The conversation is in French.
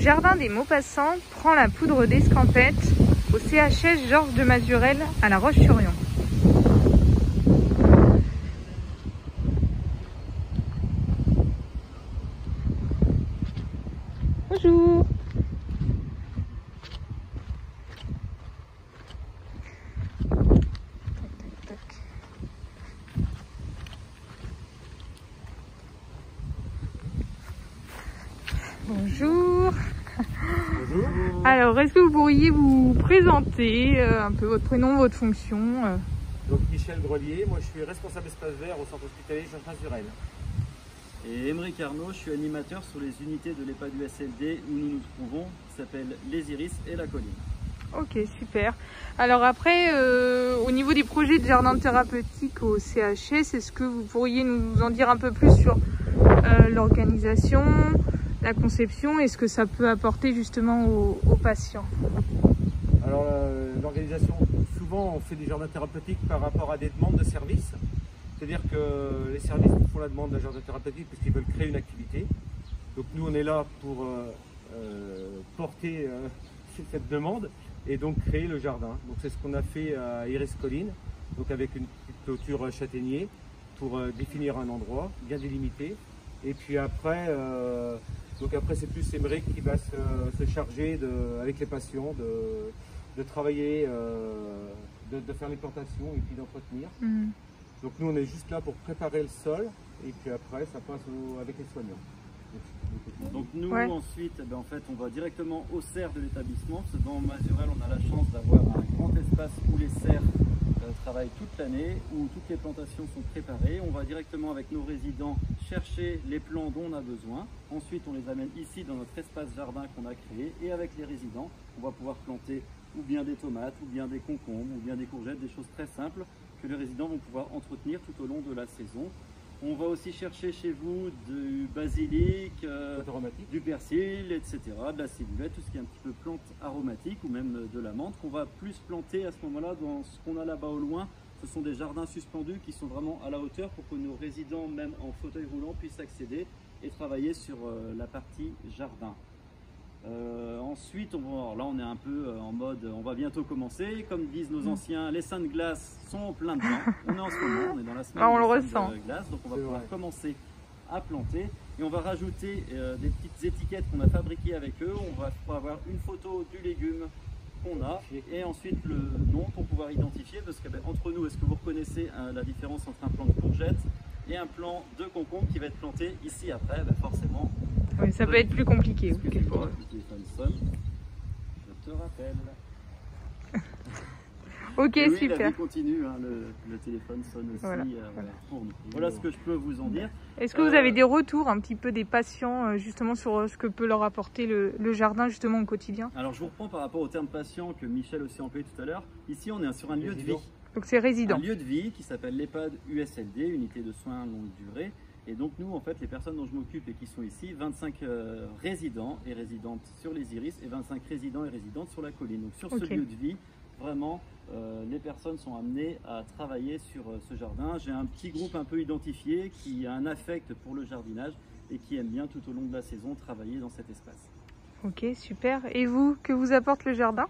Jardin des Maupassants prend la poudre d'escampette au CHS Georges de Mazurel à La Roche-sur-Yon. Bonjour. Bonjour. Bonjour. Alors, est-ce que vous pourriez vous présenter un peu votre prénom, votre fonction Donc Michel Grelier, moi je suis responsable espace vert au centre hospitalier Georges Mazurel. Et Émeric Arnaud, je suis animateur sur les unités de l'EHPAD USLD où nous nous trouvons, qui s'appelle Les Iris et La Colline. Ok, super. Alors après, au niveau des projets de jardin thérapeutique au CHS, est-ce que vous pourriez nous en dire un peu plus sur l'organisation, la conception et ce que ça peut apporter justement aux patients? Alors l'organisation, souvent on fait des jardins thérapeutiques par rapport à des demandes de services. C'est-à-dire que les services font la demande d'un jardin thérapeutique parce qu'ils veulent créer une activité. Donc nous on est là pour porter cette demande et donc créer le jardin. Donc c'est ce qu'on a fait à Iris Colline, donc avec une petite clôture châtaignier pour définir un endroit bien délimité. Et puis après, c'est plus Émeric qui va se charger avec les patients de travailler, de faire les plantations et puis d'entretenir. Donc nous on est juste là pour préparer le sol et puis après ça passe avec les soignants. Donc nous ensuite, en fait, on va directement au cerf de l'établissement. Parce que dans Mazurel, on a la chance d'avoir un grand espace où les cerfs travaillent toute l'année, où toutes les plantations sont préparées. On va directement avec nos résidents chercher les plants dont on a besoin. Ensuite, on les amène ici dans notre espace jardin qu'on a créé. Et avec les résidents, on va pouvoir planter ou bien des tomates, ou bien des concombres, ou bien des courgettes, des choses très simples que les résidents vont pouvoir entretenir tout au long de la saison. On va aussi chercher chez vous du basilic, du persil, etc., de la ciboulette, tout ce qui est un petit peu plante aromatique ou même de la menthe qu'on va plus planter à ce moment-là dans ce qu'on a là-bas au loin. Ce sont des jardins suspendus qui sont vraiment à la hauteur pour que nos résidents, même en fauteuil roulant, puissent accéder et travailler sur la partie jardin. Ensuite, là on est un peu en mode, on va bientôt commencer. Comme disent nos anciens, les seins de glace sont plein dedans. On est en ce moment, on est dans la semaine de glace, donc on va pouvoir commencer à planter. Et on va rajouter des petites étiquettes qu'on a fabriquées avec eux. On va avoir une photo du légume qu'on a et ensuite le nom pour pouvoir identifier. Parce que entre nous, est-ce que vous reconnaissez la différence entre un plant de courgette et un plant de concombre qui va être planté ici après? Forcément. Oui, ça peut être plus compliqué. Le téléphone sonne. Je te rappelle. Ok, oui, super. La vie continue, hein, le téléphone sonne aussi pour nous. Voilà ce que je peux vous en dire. Est-ce que vous avez des retours un petit peu des patients justement sur ce que peut leur apporter le jardin justement au quotidien? Alors je vous reprends par rapport au terme patient que Michel aussi employé tout à l'heure. Ici on est sur un lieu de vie. Donc c'est résident. Un lieu de vie qui s'appelle l'EHPAD USLD, unité de soins longue durée. Et donc nous, en fait, les personnes dont je m'occupe et qui sont ici, 25 résidents et résidentes sur les Iris et 25 résidents et résidentes sur la colline. Donc sur ce lieu de vie, vraiment, les personnes sont amenées à travailler sur ce jardin. J'ai un petit groupe un peu identifié qui a un affect pour le jardinage et qui aime bien tout au long de la saison travailler dans cet espace. Ok, super. Et vous, que vous apporte le jardin?